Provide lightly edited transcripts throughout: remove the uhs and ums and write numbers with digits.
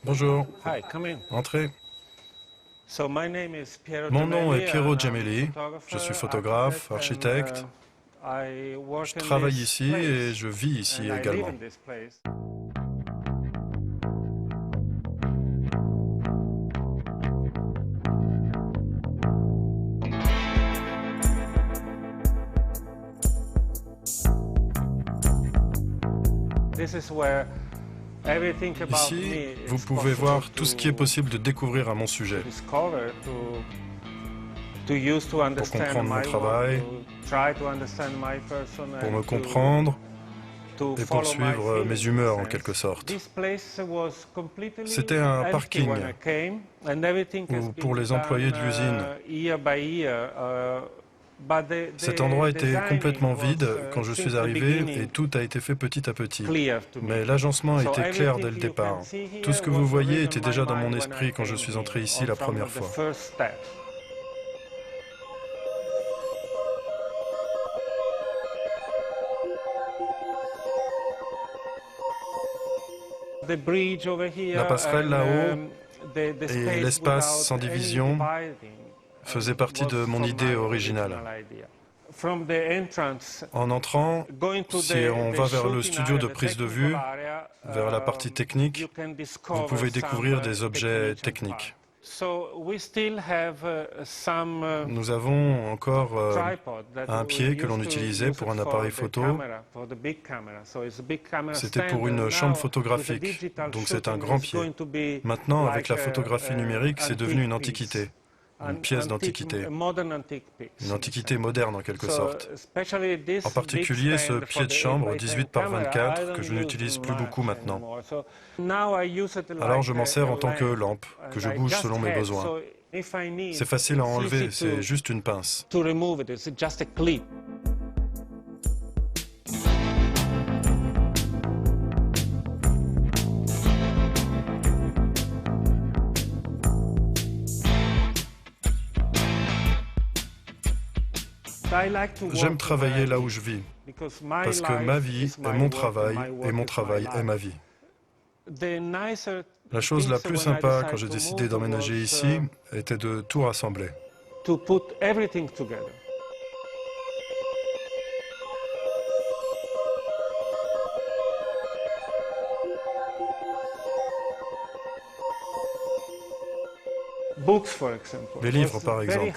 Bonjour, Hi, come in. entrez. So my name is Piero Mon nom est Gemelli, Piero and I'm a Gemelli, je suis photographe, architecte. I work Je in travaille this ici et place, je vis ici and I live également. in this place. This is where everything about Ici, me vous is pouvez possible voir tout ce qui est to possible de découvrir à mon sujet. discover, to use to understand comprendre mon my travail, work, to try to understand my person, pour and me comprendre to et follow pour my suivre mes feelings, humeurs in a en sense. quelque sorte. This place was completely C'était un empty parking when I came, and everything has où, pour been les employés de done, l'usine. year by year. But Cet endroit était designing complètement was, vide quand je since suis the arrivé et beginning tout a été fait petit à petit. clear to me. Mais l'agencement So était clair everything dès le you can départ. see Tout here ce que was vous voyez already était on déjà my dans mon mind when I esprit quand je came suis here, entré ici on la from première the fois. first step. The bridge over here, La passerelle là-haut the et space l'espace without sans any division dividing, faisaient partie was de mon from idée my originale. original idea. From the entrance, En entrant, going to si on the va vers le shooting studio area, de the prise de technical vue, area, vers la partie you technique, can vous discover pouvez découvrir some des objets technician techniques. part. So we still have some Nous avons encore tripod that un we pied que l'on used to utilisait use pour it un for appareil the photo. camera, for the big camera. So it's a big camera C'était stand, pour and une now chambre with a photographique, digital donc c'est un shooting, grand it's pied. going to be Maintenant, avec like la photographie numérique, c'est devenu une antiquité, une pièce d'antiquité, a modern antique piece. une antiquité moderne en quelque sorte. Especially this En particulier big ce stand pied for de the chambre 8x10 18 par camera, I 24 don't que je use n'utilise plus beaucoup much maintenant. anymore. So now I use it Alors like je m'en sers a en tant que lamp, lampe, que and je I bouge just selon mes had. besoins. So if I need, C'est facile à it's enlever, easy c'est juste une pince. to remove it. It's just a clip. J'aime travailler là où je vis, parce que ma vie est mon travail et mon travail est ma vie. La chose la plus sympa quand j'ai décidé d'emménager ici était de tout rassembler. To put everything together. Les livres, par exemple.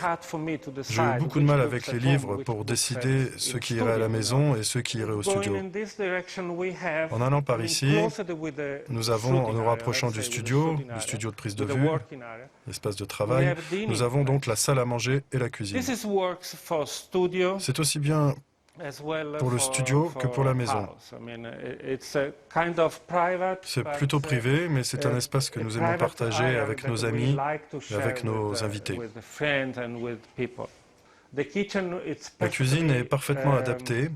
J'ai eu beaucoup de mal avec les livres pour décider ceux qui iraient à la maison et ceux qui iraient au studio. En allant par ici, nous avons, en nous rapprochant du studio de prise de vue, l'espace de travail, nous avons donc la salle à manger et la cuisine. C'est aussi bien pour le studio que pour la maison. C'est plutôt privé, mais c'est un espace que nous aimons partager avec nos amis et avec nos invités. La cuisine est parfaitement adaptée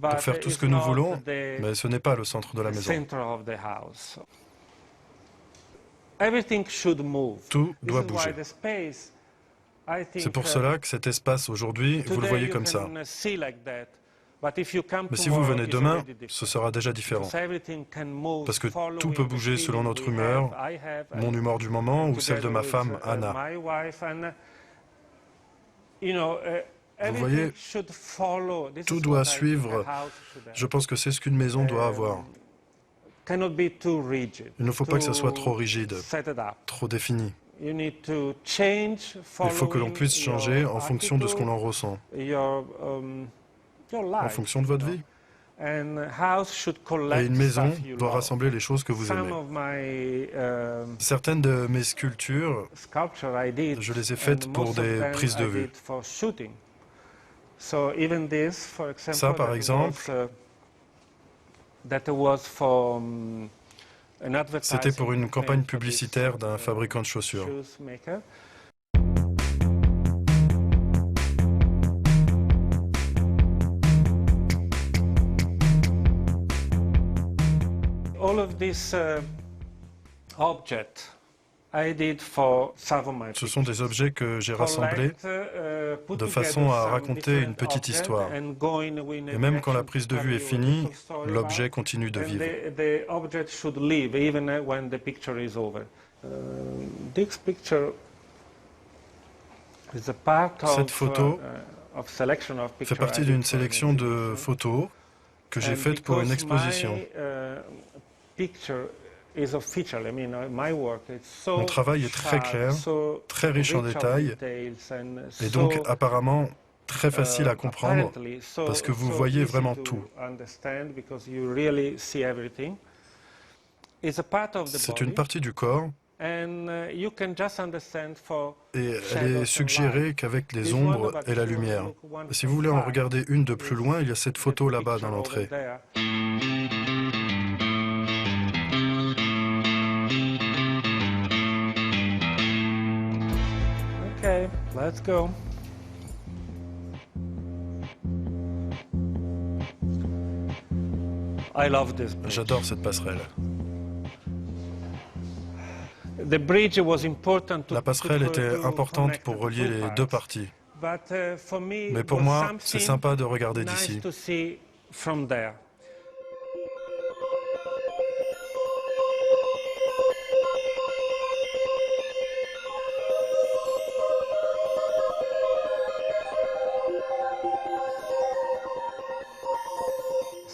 pour faire tout ce que nous voulons, mais ce n'est pas le centre de la maison. Tout doit bouger. C'est pour cela que cet espace, aujourd'hui, vous le voyez comme ça. Mais si vous venez demain, ce sera déjà différent. Parce que tout peut bouger selon notre humeur, mon humeur du moment ou celle de ma femme, Anna. Vous voyez, tout doit suivre. Je pense que c'est ce qu'une maison doit avoir. Il ne faut pas que ça soit trop rigide, trop défini. Il faut que l'on puisse changer en fonction de ce qu'on en ressent, en fonction de votre vie. Et une maison doit rassembler les choses que vous aimez. Certaines de mes sculptures, je les ai faites pour des prises de vue. Ça, par exemple, c'était pour une campagne publicitaire d'un fabricant de chaussures. Ce sont des objets que j'ai rassemblés de façon à raconter une petite histoire. Et même quand la prise de vue est finie, l'objet continue de vivre. Cette photo fait partie d'une sélection de photos que j'ai faites pour une exposition. Mon travail est très clair, très riche en détails, et donc apparemment très facile à comprendre, parce que vous voyez vraiment tout. C'est une partie du corps, et elle est suggérée qu'avec les ombres et la lumière. Si vous voulez en regarder une de plus loin, il y a cette photo là-bas dans l'entrée. Okay, let's go. I love this bridge. J'adore cette passerelle. La passerelle était importante pour relier les deux parties. Mais pour moi, c'est sympa de regarder d'ici.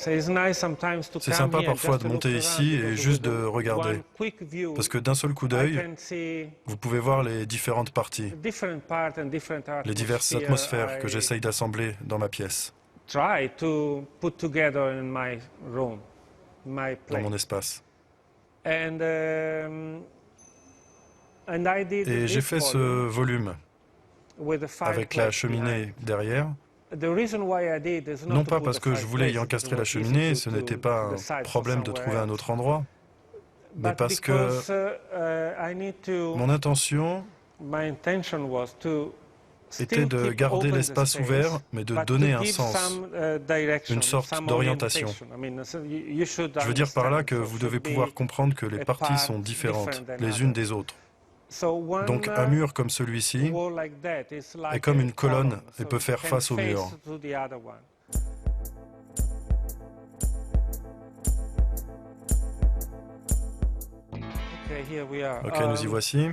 C'est sympa parfois de monter ici et juste de regarder, parce que d'un seul coup d'œil, vous pouvez voir les différentes parties, les diverses atmosphères que j'essaye d'assembler dans ma pièce, dans mon espace. Et j'ai fait ce volume avec la cheminée derrière. Non pas parce que je voulais y encastrer la cheminée, ce n'était pas un problème de trouver un autre endroit, mais parce que mon intention était de garder l'espace ouvert, mais de donner un sens, une sorte d'orientation. Je veux dire par là que vous devez pouvoir comprendre que les parties sont différentes les unes des autres. Donc un mur comme celui-ci est comme une colonne et peut faire face au mur. Ok, nous y voici.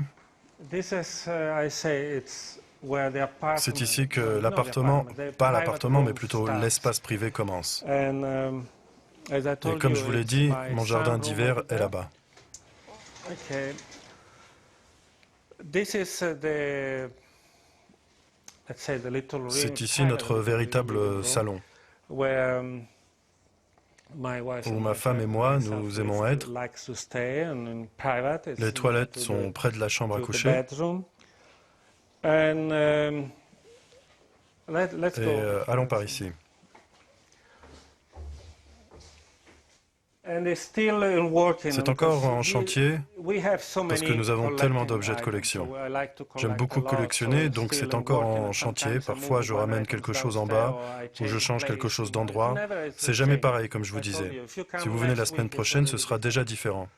C'est ici que l'appartement, pas l'appartement, mais plutôt l'espace privé commence. Et comme je vous l'ai dit, mon jardin d'hiver est là-bas. C'est ici notre véritable salon, où ma femme et moi, nous aimons être. Les toilettes sont près de la chambre à coucher. Et allons par ici. C'est encore en chantier parce que nous avons tellement d'objets de collection. J'aime beaucoup collectionner, donc c'est encore en chantier. Parfois, je ramène quelque chose en bas ou je change quelque chose d'endroit. C'est jamais pareil, comme je vous disais. Si vous venez la semaine prochaine, ce sera déjà différent.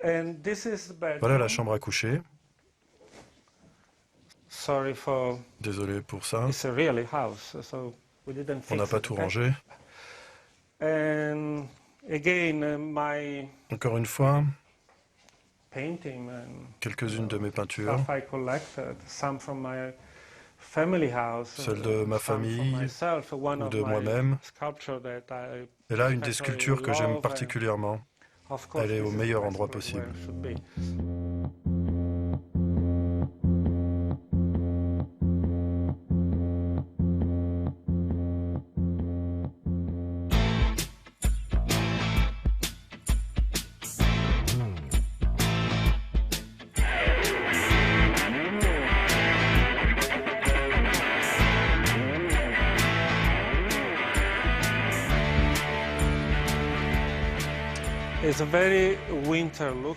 Voilà la chambre à coucher. Désolé pour ça. On n'a pas tout rangé. Encore une fois, quelques-unes de mes peintures, celles de ma famille ou de moi-même. Et là, une des sculptures que j'aime particulièrement. Elle est au meilleur endroit possible.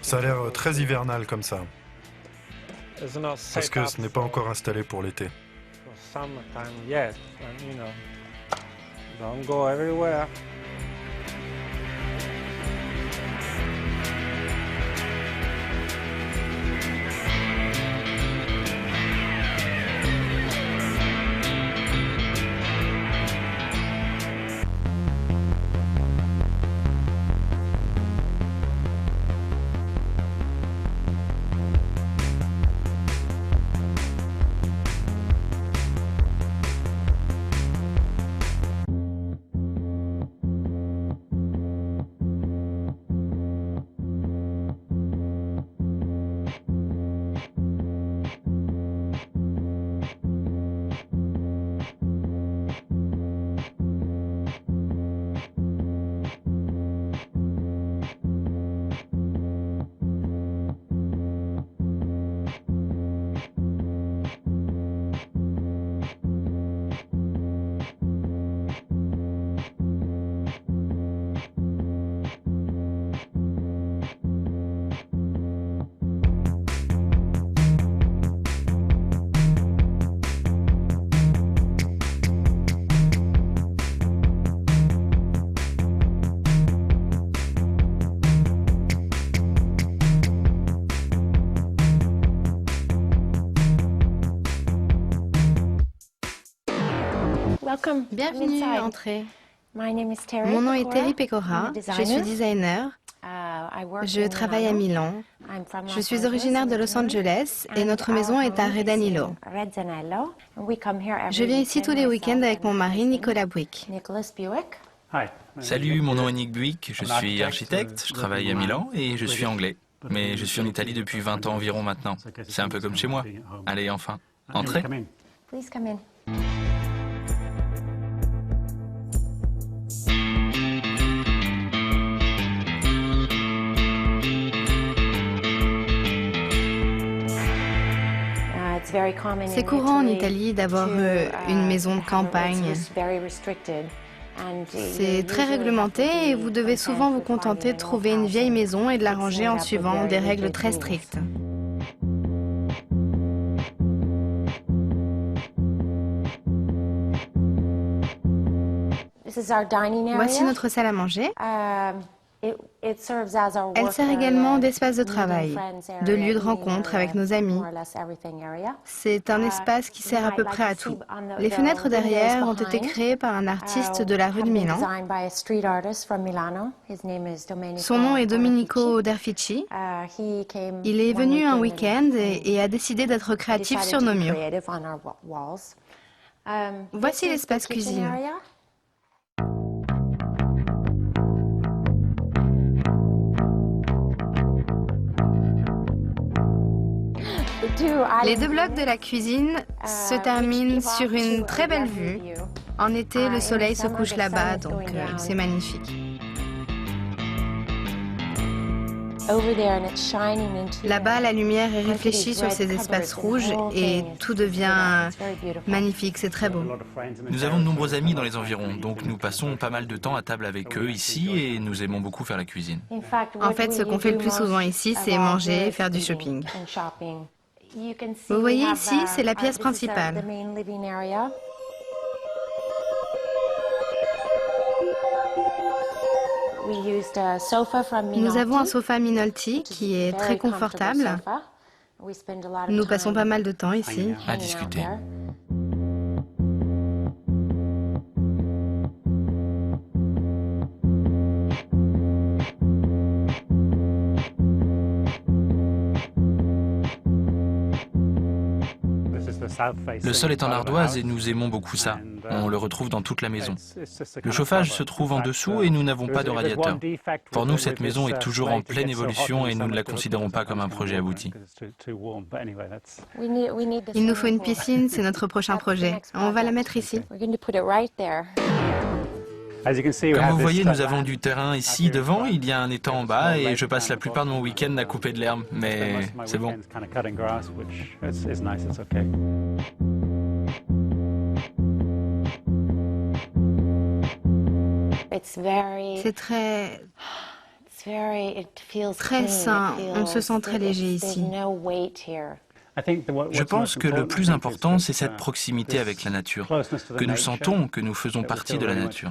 Ça a l'air très hivernal comme ça, parce que ce n'est pas encore installé pour l'été. Bienvenue, entrez. Mon nom est Terry Pecora, je suis designer. Je travaille à Milan. Je suis originaire de Los Angeles et notre maison est à Redanilo. Je viens ici tous les week-ends avec mon mari Nicolas Buick. Salut, mon nom est Nick Buick, je suis architecte, je travaille à Milan et je suis anglais. Mais je suis en Italie depuis 20 ans environ maintenant. C'est un peu comme chez moi. Allez, enfin, entrez. C'est courant en Italie d'avoir une maison de campagne. C'est très réglementé et vous devez souvent vous contenter de trouver une vieille maison et de la ranger en suivant des règles très strictes. Voici notre salle à manger. Elle sert également d'espace de travail, de lieu de rencontre avec nos amis. C'est un espace qui sert à peu près à tout. Les fenêtres derrière ont été créées par un artiste de la rue de Milan. Son nom est Domenico Derfici. Il est venu un week-end et a décidé d'être créatif sur nos murs. Voici l'espace cuisine. Les deux blocs de la cuisine se terminent sur une très belle vue. En été, le soleil se couche là-bas, donc c'est magnifique. Là-bas, la lumière est réfléchie sur ces espaces rouges et tout devient magnifique, c'est très beau. Nous avons de nombreux amis dans les environs, donc nous passons pas mal de temps à table avec eux ici et nous aimons beaucoup faire la cuisine. En fait, ce qu'on fait le plus souvent ici, c'est manger et faire du shopping. Vous voyez ici, c'est la pièce principale. Nous avons un sofa Minolti qui est très confortable. Nous passons pas mal de temps ici. À discuter. Le sol est en ardoise et nous aimons beaucoup ça. On le retrouve dans toute la maison. Le chauffage se trouve en dessous et nous n'avons pas de radiateur. Pour nous, cette maison est toujours en pleine évolution et nous ne la considérons pas comme un projet abouti. Il nous faut une piscine, c'est notre prochain projet. On va la mettre ici. Comme vous voyez, nous avons du terrain ici devant, il y a un étang en bas et je passe la plupart de mon week-end à couper de l'herbe, mais c'est bon. C'est très sain, on se sent très léger ici. Je pense que le plus important, c'est cette proximité avec la nature, que nous sentons que nous faisons partie de la nature.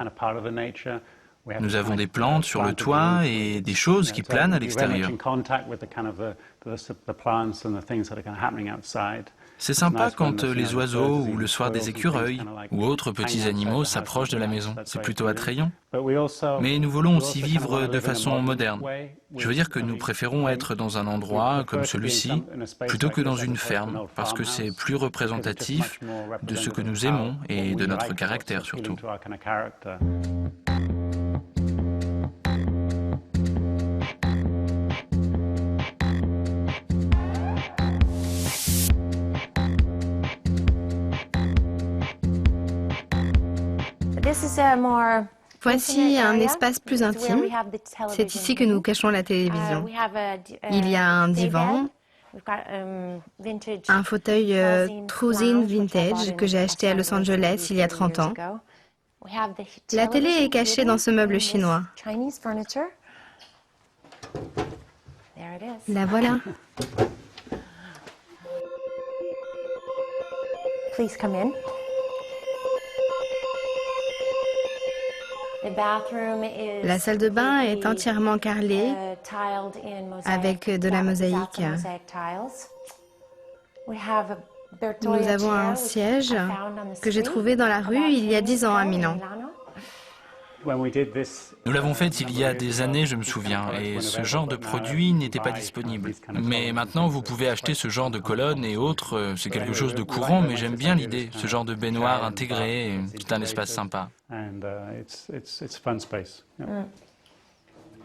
Nous avons des plantes sur le toit et des choses qui planent à l'extérieur. C'est sympa quand les oiseaux ou le soir des écureuils ou autres petits animaux s'approchent de la maison. C'est plutôt attrayant. Mais nous voulons aussi vivre de façon moderne. Je veux dire que nous préférons être dans un endroit comme celui-ci plutôt que dans une ferme parce que c'est plus représentatif de ce que nous aimons et de notre caractère surtout. Voici un espace plus intime. C'est ici que nous cachons la télévision. Il y a un divan, un fauteuil Trusin Vintage que j'ai acheté à Los Angeles il y a 30 ans. La télé est cachée dans ce meuble chinois. La voilà. Please come in. La salle de bain est entièrement carrelée avec de la mosaïque. Nous avons un siège que j'ai trouvé dans la rue il y a 10 ans à Milan. Nous l'avons fait il y a des années, je me souviens, et ce genre de produit n'était pas disponible. Mais maintenant, vous pouvez acheter ce genre de colonnes et autres, c'est quelque chose de courant, mais j'aime bien l'idée, ce genre de baignoire intégrée, c'est un espace sympa.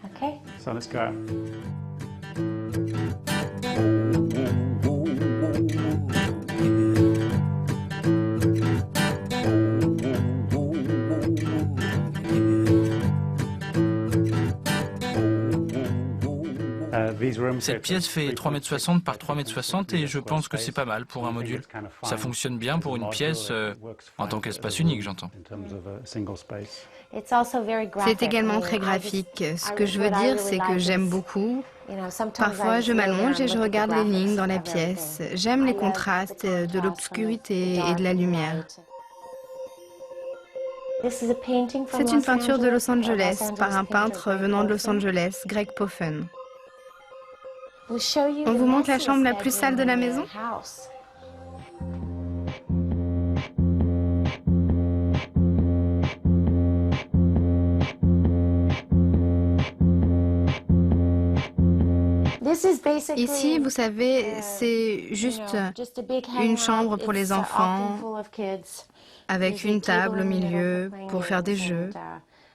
Okay. So let's go. Cette pièce fait 3,60 m par 3,60 m et je pense que c'est pas mal pour un module. Ça fonctionne bien pour une pièce en tant qu'espace unique, j'entends. C'est également très graphique. Ce que je veux dire, c'est que j'aime beaucoup. Parfois, je m'allonge et je regarde les lignes dans la pièce. J'aime les contrastes de l'obscurité et de la lumière. C'est une peinture de Los Angeles par un peintre venant de Los Angeles, Greg Poffen. On vous montre la chambre la plus sale de la maison? Ici, vous savez, c'est juste une chambre pour les enfants, avec une table au milieu pour faire des jeux.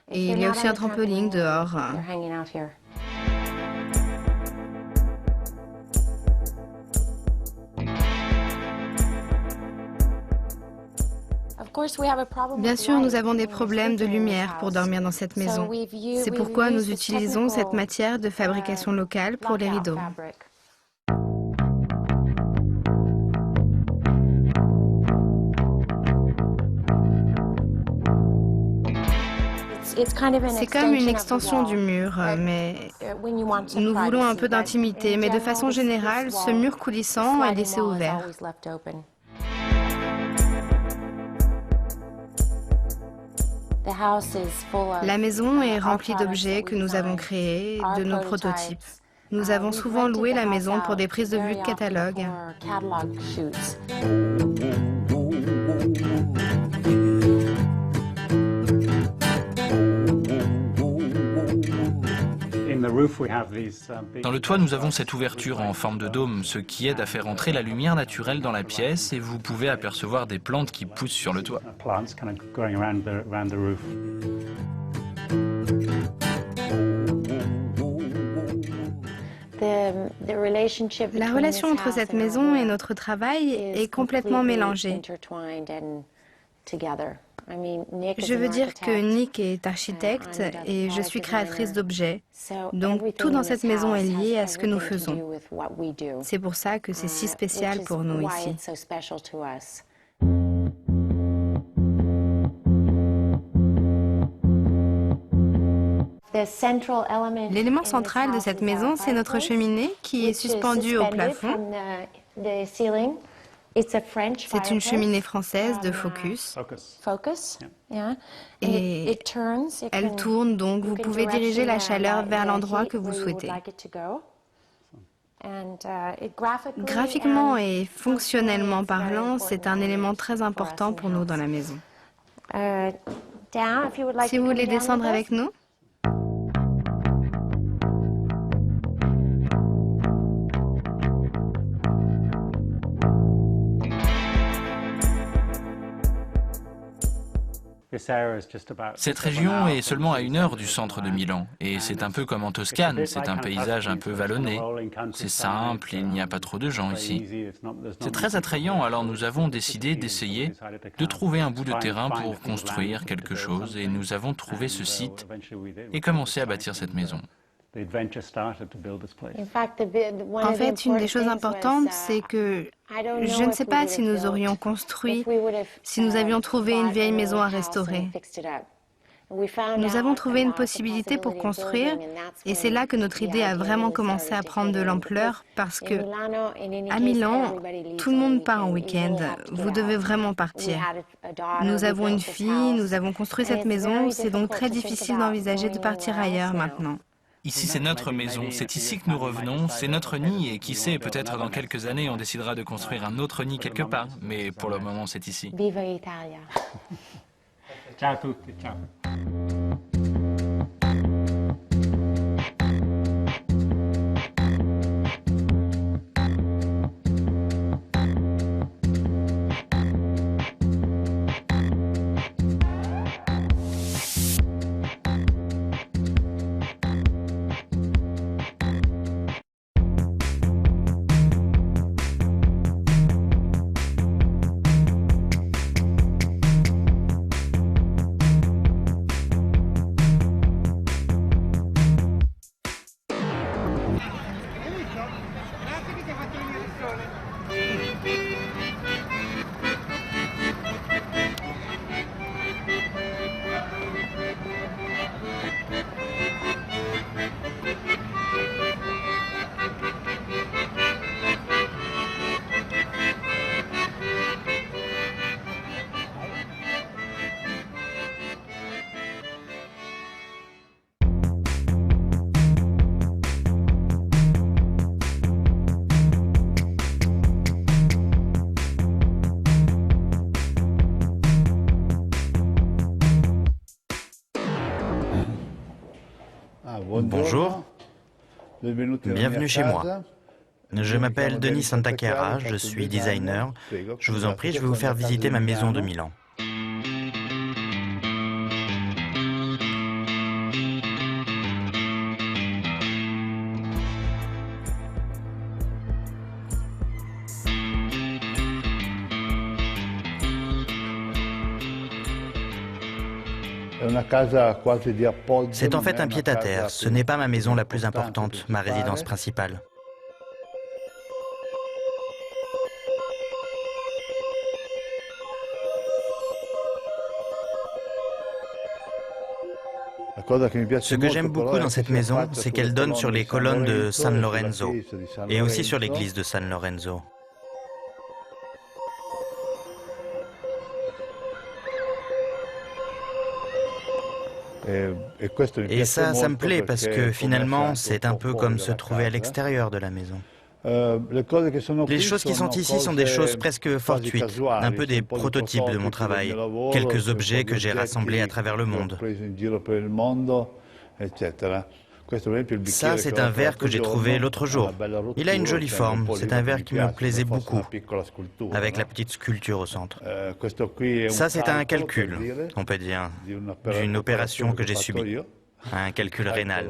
Et il y a aussi un trampoline dehors. Bien sûr, nous avons des problèmes de lumière pour dormir dans cette maison. C'est pourquoi nous utilisons cette matière de fabrication locale pour les rideaux. C'est comme une extension du mur, mais nous voulons un peu d'intimité. Mais de façon générale, ce mur coulissant est laissé ouvert. La maison est remplie d'objets que nous avons créés, de nos prototypes. Nous avons souvent loué la maison pour des prises de vue de catalogue. Dans le toit, nous avons cette ouverture en forme de dôme, ce qui aide à faire entrer la lumière naturelle dans la pièce et vous pouvez apercevoir des plantes qui poussent sur le toit. La relation entre cette maison et notre travail est complètement mélangée. Je veux dire que Nick est architecte et je suis créatrice d'objets. Donc tout dans cette maison est lié à ce que nous faisons. C'est pour ça que c'est si spécial pour nous ici. L'élément central de cette maison, c'est notre cheminée qui est suspendue au plafond. C'est une cheminée française de Focus. Et elle tourne, donc vous pouvez diriger la chaleur vers l'endroit que vous souhaitez. Graphiquement et fonctionnellement parlant, c'est un élément très important pour nous dans la maison. Si vous voulez descendre avec nous. Cette région est seulement à 1 heure du centre de Milan, et c'est un peu comme en Toscane, c'est un paysage un peu vallonné. C'est simple, il n'y a pas trop de gens ici. C'est très attrayant, alors nous avons décidé d'essayer de trouver un bout de terrain pour construire quelque chose, et nous avons trouvé ce site et commencé à bâtir cette maison. En fait, une des choses importantes, c'est que je ne sais pas si nous aurions construit, si nous avions trouvé une vieille maison à restaurer. Nous avons trouvé une possibilité pour construire et c'est là que notre idée a vraiment commencé à prendre de l'ampleur parce que à Milan, tout le monde part en week-end. Vous devez vraiment partir. Nous avons une fille, nous avons construit cette maison, c'est donc très difficile d'envisager de partir ailleurs maintenant. Ici, c'est notre maison, c'est ici que nous revenons, c'est notre nid, et qui sait, peut-être dans quelques années, on décidera de construire un autre nid quelque part, mais pour le moment, c'est ici. Viva Italia! Ciao a tutti, ciao. Bonjour, bienvenue chez moi. Je m'appelle Denis Santaquera, je suis designer. Je vous en prie, je vais vous faire visiter ma maison de Milan. C'est en fait un pied-à-terre. Ce n'est pas ma maison la plus importante, ma résidence principale. Ce que j'aime beaucoup dans cette maison, c'est qu'elle donne sur les colonnes de San Lorenzo et aussi sur l'église de San Lorenzo. Et ça me plaît parce que finalement, c'est un peu comme se trouver à l'extérieur de la maison. Les choses qui sont ici sont des choses presque fortuites, un peu des prototypes de mon travail, quelques objets que j'ai rassemblés à travers le monde. Ça, c'est un verre que j'ai trouvé l'autre jour. Il a une jolie forme, c'est un verre qui me plaisait beaucoup, avec la petite sculpture au centre. Ça, c'est un calcul, on peut dire, d'une opération que j'ai subie, un calcul rénal.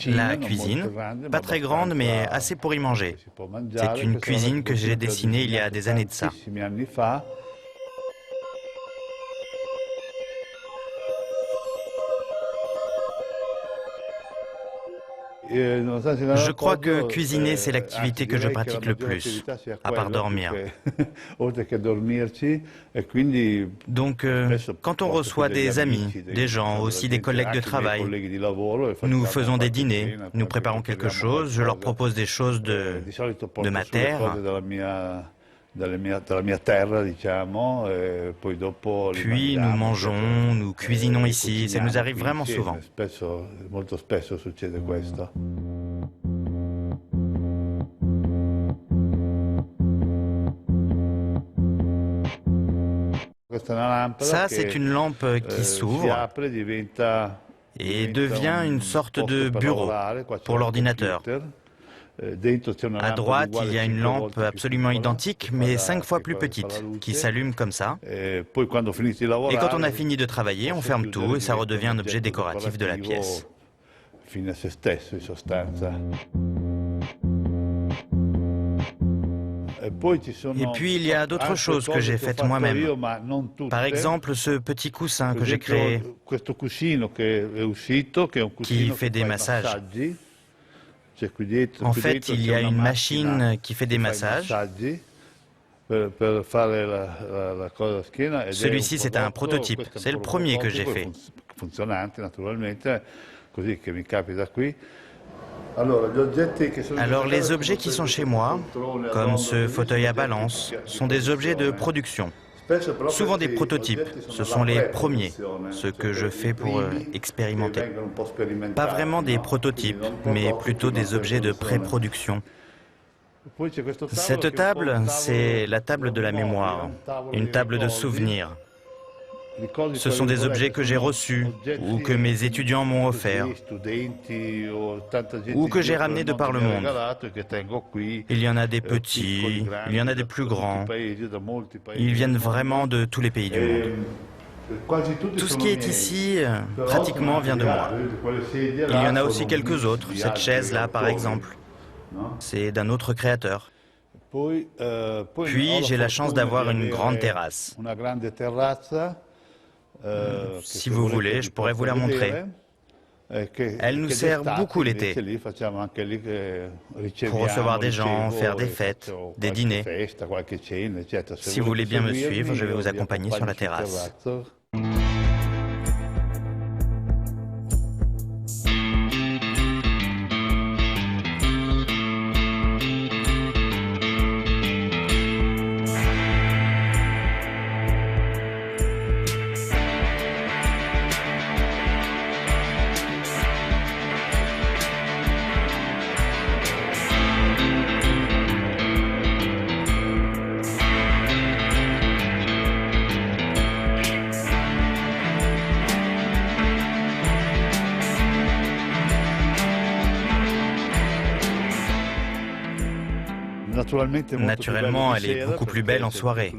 La cuisine, pas très grande mais assez pour y manger. C'est une cuisine que j'ai dessinée il y a des années de ça. Je crois que cuisiner, c'est l'activité que je pratique le plus, à part dormir. Donc, quand on reçoit des amis, des gens, aussi des collègues de travail, nous faisons des dîners, nous préparons quelque chose, je leur propose des choses de ma terre. Puis nous mangeons, nous cuisinons ici, ça nous arrive vraiment souvent. Ça, c'est une lampe qui s'ouvre et devient une sorte de bureau pour l'ordinateur. À droite, il y a une lampe absolument identique, mais 5 fois plus petite, qui s'allume comme ça. Et quand on a fini de travailler, on ferme tout et ça redevient un objet décoratif de la pièce. Et puis, il y a d'autres choses que j'ai faites moi-même. Par exemple, ce petit coussin que j'ai créé, qui fait des massages. En fait, il y a une machine qui fait des massages. Celui-ci, c'est un prototype. C'est le premier que j'ai fait. Alors les objets qui sont chez moi, comme ce fauteuil à balance, sont des objets de production. Souvent des prototypes, ce sont les premiers, ce que je fais pour expérimenter. Pas vraiment des prototypes, mais plutôt des objets de pré-production. Cette table, c'est la table de la mémoire, une table de souvenirs. Ce sont des objets que j'ai reçus, ou que mes étudiants m'ont offerts, ou que j'ai ramenés de par le monde. Il y en a des petits, il y en a des plus grands. Ils viennent vraiment de tous les pays du monde. Tout ce qui est ici, pratiquement, vient de moi. Il y en a aussi quelques autres. Cette chaise-là, par exemple, c'est d'un autre créateur. Puis, j'ai la chance d'avoir une grande terrasse. Si vous voulez, je pourrais vous la montrer. Elle nous sert beaucoup l'été pour recevoir des gens, faire des fêtes, des dîners. Si vous voulez bien me suivre, je vais vous accompagner sur la terrasse. Naturellement, elle est beaucoup plus belle en soirée,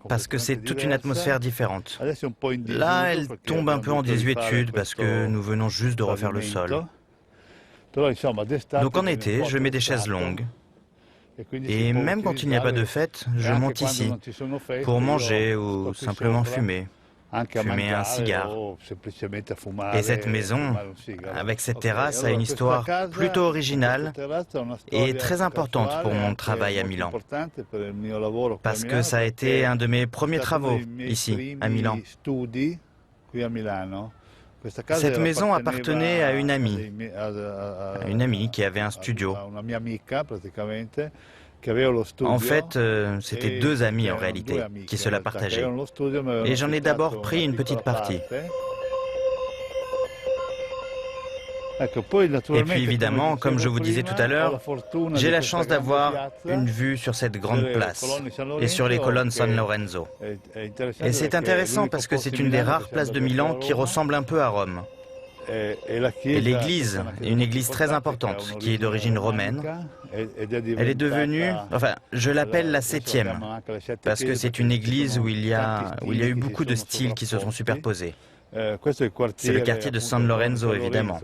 parce que c'est toute une atmosphère différente. Là, elle tombe un peu en désuétude, parce que nous venons juste de refaire le sol. Donc en été, je mets des chaises longues. Et même quand il n'y a pas de fête, je monte ici, pour manger ou simplement fumer. Fumer un cigare. Et cette maison, avec cette terrasse, a une histoire plutôt originale et très importante pour mon travail à Milan. Parce que ça a été un de mes premiers travaux ici, à Milan. Cette maison appartenait à une amie qui avait un studio. En fait, c'était deux amis en réalité, qui se la partageaient. Et j'en ai d'abord pris une petite partie. Et puis évidemment, comme je vous disais tout à l'heure, j'ai la chance d'avoir une vue sur cette grande place et sur les colonnes San Lorenzo. Et c'est intéressant parce que c'est une des rares places de Milan qui ressemble un peu à Rome. Et l'église, une église très importante, qui est d'origine romaine, elle est devenue, enfin, je l'appelle la 7e, parce que c'est une église où il y a eu beaucoup de styles qui se sont superposés. C'est le quartier de San Lorenzo, évidemment,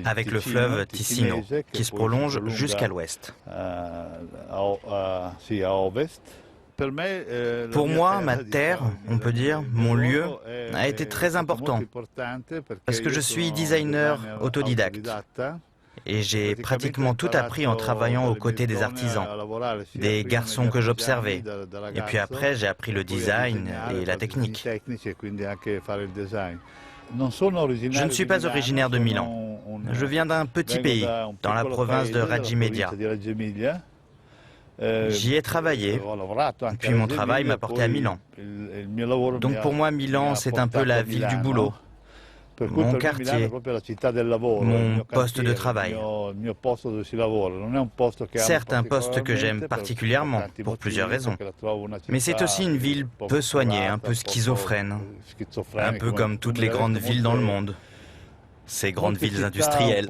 avec le fleuve Ticino, qui se prolonge jusqu'à l'ouest. Pour moi, ma terre, on peut dire, mon lieu, a été très important, parce que je suis designer autodidacte. Et j'ai pratiquement tout appris en travaillant aux côtés des artisans, des garçons que j'observais. Et puis après, j'ai appris le design et la technique. Je ne suis pas originaire de Milan. Je viens d'un petit pays, dans la province de Reggio Emilia. J'y ai travaillé, puis mon travail m'a porté à Milan. Donc pour moi, Milan, c'est un peu la ville du boulot. Mon quartier, mon poste de travail. Certes, un poste que j'aime particulièrement, pour plusieurs raisons. Mais c'est aussi une ville peu soignée, un peu schizophrène. Un peu comme toutes les grandes villes dans le monde. Ces grandes villes industrielles.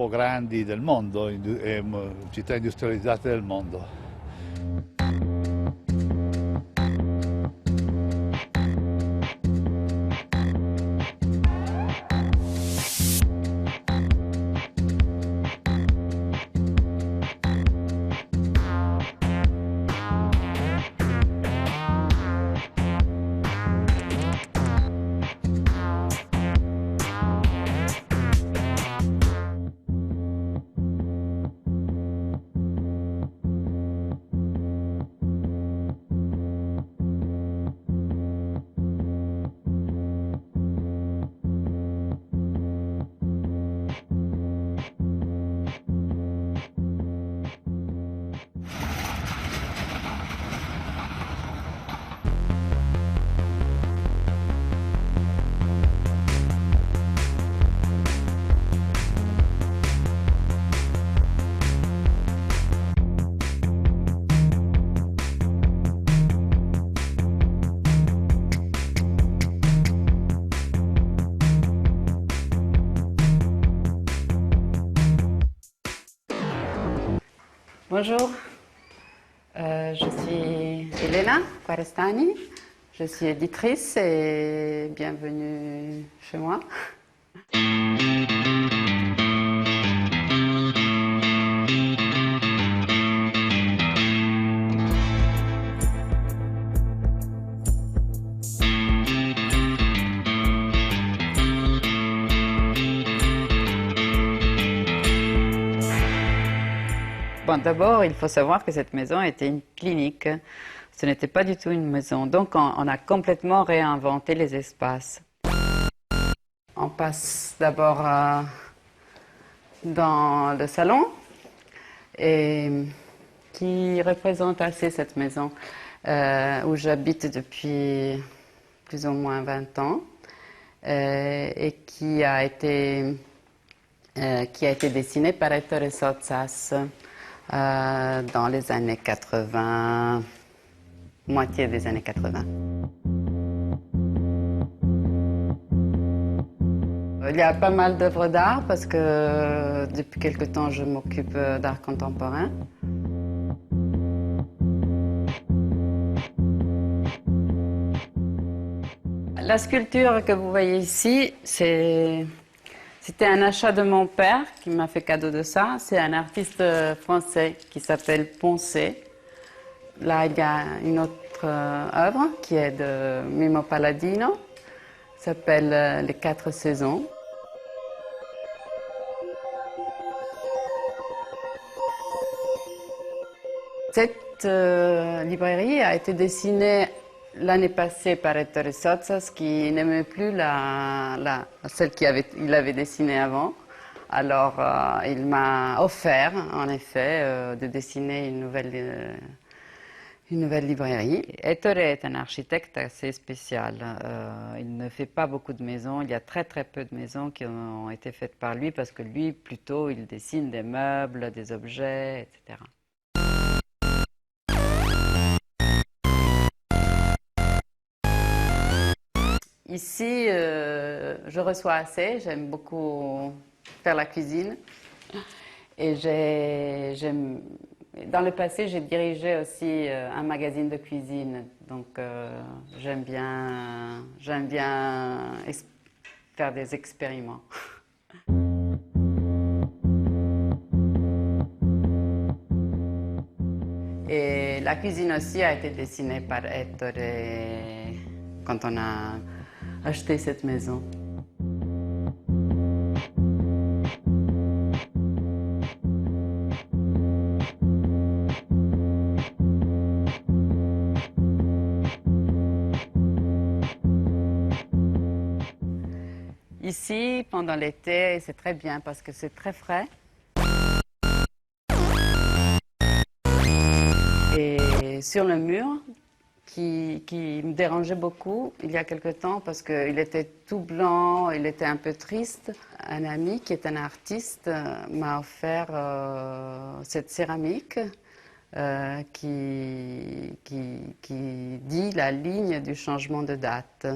Bonjour, je suis Elena Quarestani, je suis éditrice et bienvenue chez moi. Bon, d'abord, il faut savoir que cette maison était une clinique. Ce n'était pas du tout une maison. Donc, on a complètement réinventé les espaces. On passe d'abord dans le salon, qui représente assez cette maison, où j'habite depuis plus ou moins 20 ans, et qui a été dessinée par Ettore Sottsass. Dans les années 80, moitié des années 80. Il y a pas mal d'œuvres d'art parce que depuis quelque temps je m'occupe d'art contemporain. La sculpture que vous voyez ici, c'était un achat de mon père qui m'a fait cadeau de ça. C'est un artiste français qui s'appelle Poncé. Là, il y a une autre œuvre qui est de Mimo Palladino, qui s'appelle Les 4 saisons. Cette librairie a été dessinée l'année passée par Ettore Sottsass, qui n'aimait plus celle qu'il avait dessinée avant. Alors, il m'a offert, en effet, de dessiner une nouvelle librairie. Ettore est un architecte assez spécial. Il ne fait pas beaucoup de maisons. Il y a très très peu de maisons qui ont été faites par lui, parce que lui, plutôt, il dessine des meubles, des objets, etc. Ici, je reçois assez, j'aime beaucoup faire la cuisine. Et dans le passé, j'ai dirigé aussi un magazine de cuisine. Donc, j'aime bien faire des expériments. Et la cuisine aussi a été dessinée par Ettore quand on a acheté cette maison. Ici, pendant l'été, c'est très bien parce que c'est très frais. Et sur le mur, qui me dérangeait beaucoup il y a quelque temps parce qu'il était tout blanc, il était un peu triste. Un ami qui est un artiste m'a offert cette céramique qui dit la ligne du changement de date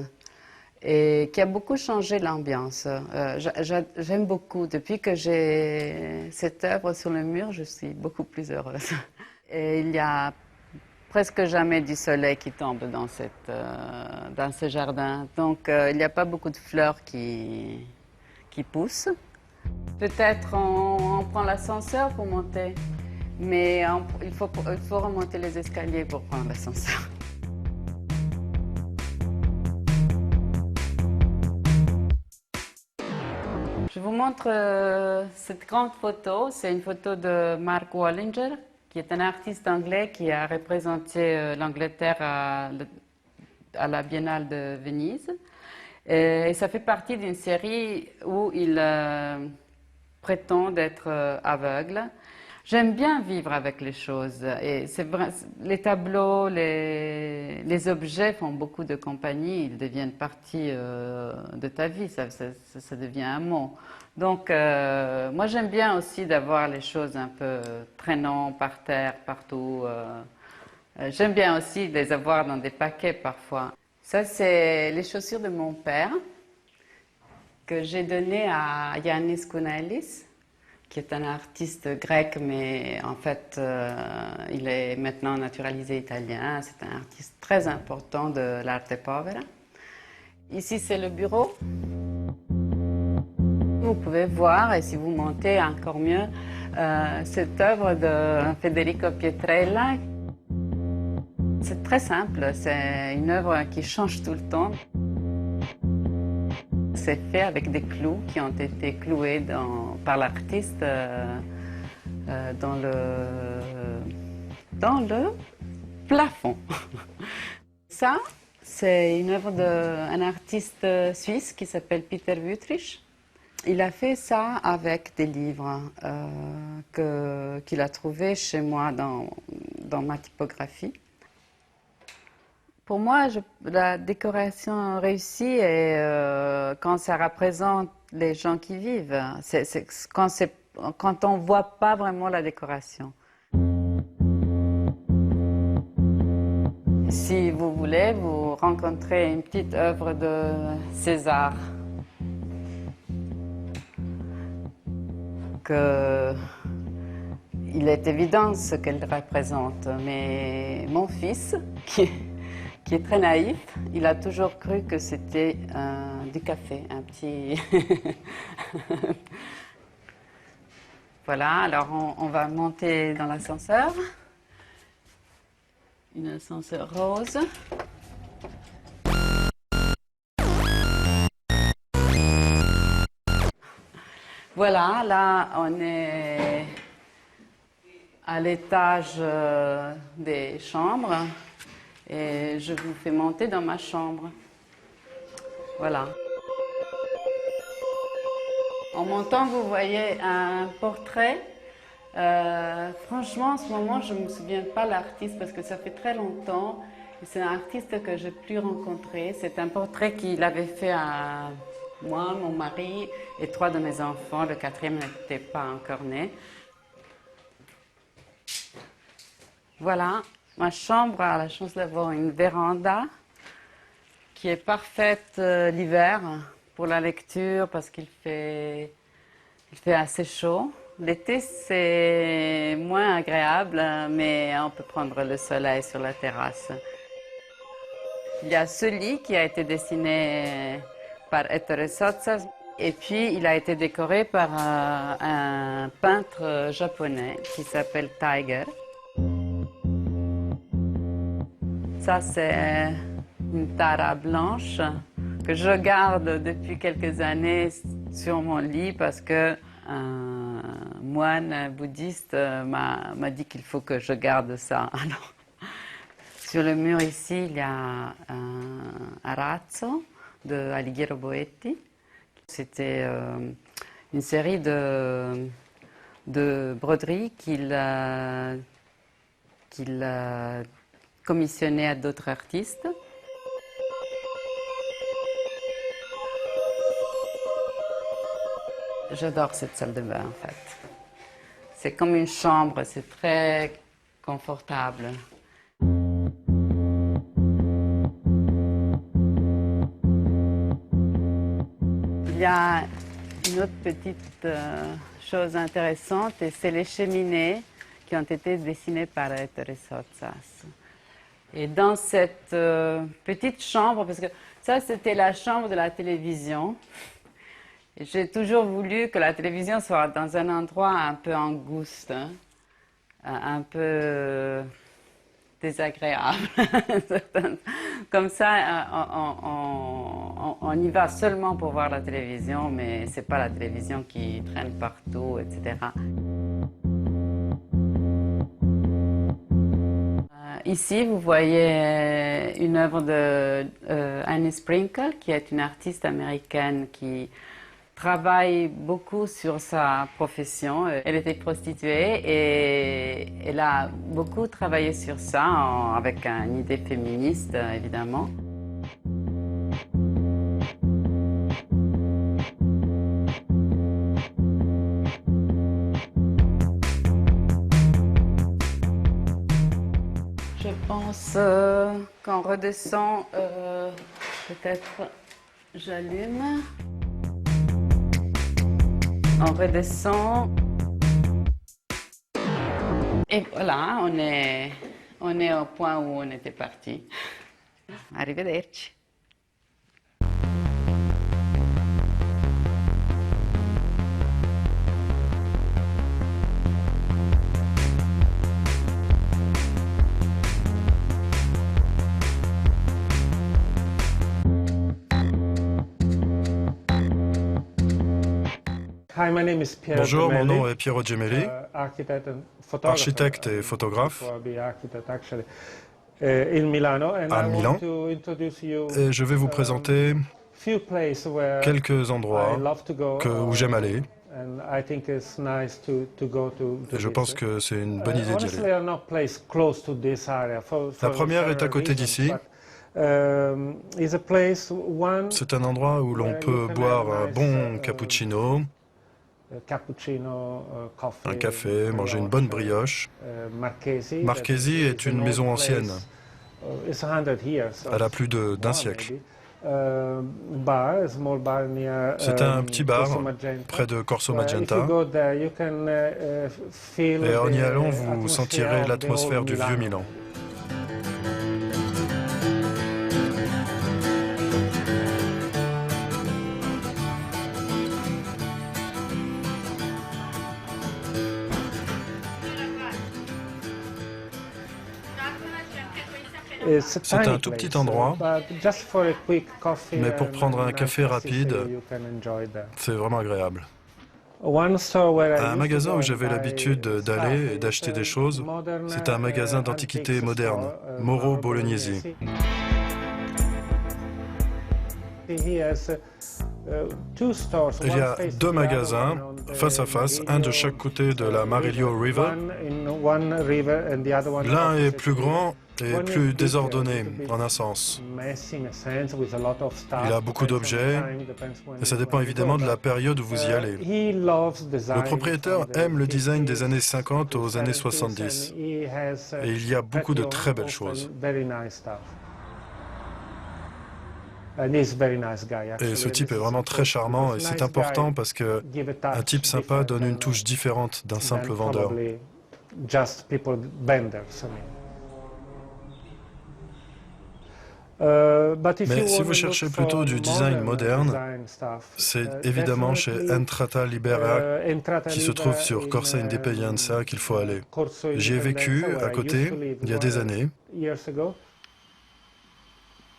et qui a beaucoup changé l'ambiance. J'aime beaucoup. Depuis que j'ai cette œuvre sur le mur, je suis beaucoup plus heureuse. Et il y a presque jamais du soleil qui tombe dans ce jardin. Donc, il n'y a pas beaucoup de fleurs qui poussent. Peut-être on prend l'ascenseur pour monter, mais il faut remonter les escaliers pour prendre l'ascenseur. Je vous montre cette grande photo. C'est une photo de Mark Wallinger, qui est un artiste anglais qui a représenté l'Angleterre à la Biennale de Venise. Et ça fait partie d'une série où il prétend d'être aveugle. J'aime bien vivre avec les choses. Et c'est vrai, les tableaux, les objets font beaucoup de compagnie. Ils deviennent partie de ta vie. Ça devient un mot. Donc, moi, j'aime bien aussi d'avoir les choses un peu traînant par terre, partout. J'aime bien aussi les avoir dans des paquets parfois. Ça, c'est les chaussures de mon père que j'ai données à Yannis Kounailis, qui est un artiste grec, mais en fait, il est maintenant naturalisé italien. C'est un artiste très important de l'arte povera. Ici, c'est le bureau. Vous pouvez voir, et si vous montez encore mieux, cette œuvre de Federico Pietrella. C'est très simple, c'est une œuvre qui change tout le temps. C'est fait avec des clous qui ont été cloués par l'artiste dans le plafond. Ça, c'est une œuvre d'un artiste suisse qui s'appelle Peter Wüthrich. Il a fait ça avec des livres qu'il a trouvés chez moi dans ma typographie. Pour moi, la décoration réussie est quand ça représente les gens qui vivent. C'est quand on ne voit pas vraiment la décoration. Si vous voulez, vous rencontrez une petite œuvre de César. Il est évident ce qu'elle représente, mais mon fils, qui est très naïf, il a toujours cru que c'était du café, un petit... Voilà, alors on va monter dans l'ascenseur. Un ascenseur rose. Voilà, là on est à l'étage des chambres. Et je vous fais monter dans ma chambre. Voilà. En montant, vous voyez un portrait. Franchement, en ce moment, je ne me souviens pas l'artiste parce que ça fait très longtemps. C'est un artiste que je n'ai plus rencontré. C'est un portrait qu'il avait fait à moi, mon mari et 3 de mes enfants. Le 4e n'était pas encore né. Voilà. Ma chambre a la chance d'avoir une véranda qui est parfaite l'hiver pour la lecture parce qu'il fait assez chaud. L'été, c'est moins agréable, mais on peut prendre le soleil sur la terrasse. Il y a ce lit qui a été dessiné par Ettore Sottsass et puis il a été décoré par un peintre japonais qui s'appelle Tiger. Ça, c'est une tara blanche que je garde depuis quelques années sur mon lit parce qu'un moine bouddhiste m'a dit qu'il faut que je garde ça. Alors, sur le mur ici, il y a un arazzo de Alighiero Boetti. C'était une série de broderies qu'il a commissionné à d'autres artistes. J'adore cette salle de bain en fait. C'est comme une chambre, c'est très confortable. Il y a une autre petite chose intéressante et c'est les cheminées qui ont été dessinées par Ettore Sottsass. Et dans cette petite chambre, parce que ça c'était la chambre de la télévision, j'ai toujours voulu que la télévision soit dans un endroit un peu angouste, hein, un peu désagréable. Comme ça, on y va seulement pour voir la télévision, mais ce n'est pas la télévision qui traîne partout, etc. Ici, vous voyez une œuvre de Annie Sprinkle, qui est une artiste américaine qui travaille beaucoup sur sa profession. Elle était prostituée et elle a beaucoup travaillé sur ça, avec une idée féministe, évidemment. Je pense qu'on redescend, peut-être j'allume. On redescend. Et voilà, on est au point où on était parti. Arrivederci. Bonjour, mon nom est Piero Gemelli, architecte et photographe à Milan. Et je vais vous présenter quelques endroits où j'aime aller. Et je pense que c'est une bonne idée d'y aller. La première est à côté d'ici. C'est un endroit où l'on peut boire un bon cappuccino, un café, manger une bonne brioche. Marchesi est une maison ancienne. Elle a plus d'un siècle. C'est un petit bar près de Corso Magenta. Et en y allant, vous sentirez l'atmosphère du vieux Milan. C'est un tout petit endroit, mais pour prendre un café rapide, c'est vraiment agréable. Un magasin où j'avais l'habitude d'aller et d'acheter des choses, c'est un magasin d'antiquités moderne, Moro Bolognesi. Il y a deux magasins face à face, un de chaque côté de la Marillo River. L'un est plus grand et plus désordonné en un sens. Il a beaucoup d'objets et ça dépend évidemment de la période où vous y allez. Le propriétaire aime le design des années 50 aux années 70 et il y a beaucoup de très belles choses. Et ce type est vraiment très charmant et c'est important parce qu'un type sympa donne une touche différente d'un simple vendeur. Mais si vous cherchez plutôt du design moderne, c'est évidemment chez Entrata Libera, qui se trouve sur Corsa Independenza, qu'il faut aller. J'y ai vécu à côté il y a des années.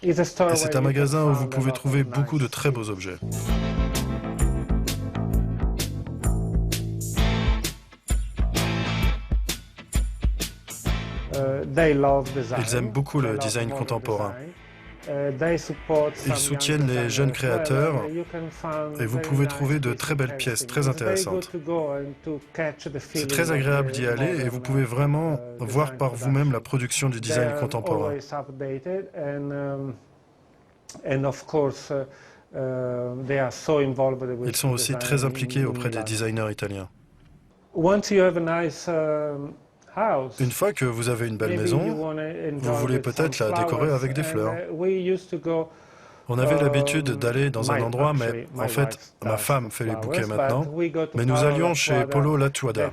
Et c'est un magasin où vous pouvez trouver beaucoup de très beaux objets. Ils aiment beaucoup le design contemporain. Ils soutiennent les jeunes créateurs et vous pouvez trouver de très belles pièces, très intéressantes. C'est très agréable d'y aller et vous pouvez vraiment voir par vous-même la production du design contemporain. Ils sont aussi très impliqués auprès des designers italiens. Une fois que vous avez une belle maison, vous voulez peut-être la décorer avec des fleurs. On avait l'habitude d'aller dans un endroit, mais en fait, ma femme fait les bouquets maintenant. Mais nous allions chez Polo Lattuada,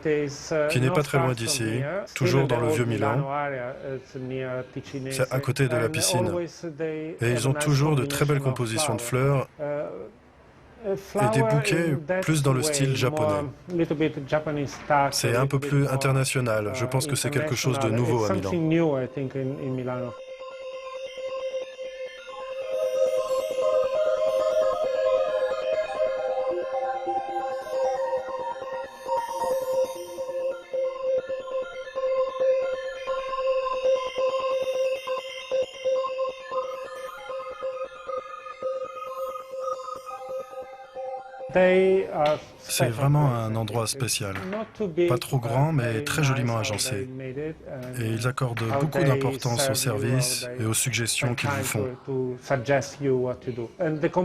qui n'est pas très loin d'ici, toujours dans le vieux Milan. C'est à côté de la piscine. Et ils ont toujours de très belles compositions de fleurs et des bouquets plus dans le style japonais. C'est un peu plus international. Je pense que c'est quelque chose de nouveau à Milan. C'est vraiment un endroit spécial. Pas trop grand, mais très joliment agencé. Et ils accordent beaucoup d'importance aux services et aux suggestions qu'ils vous font.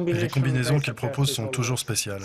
Et les combinaisons qu'ils proposent sont toujours spéciales.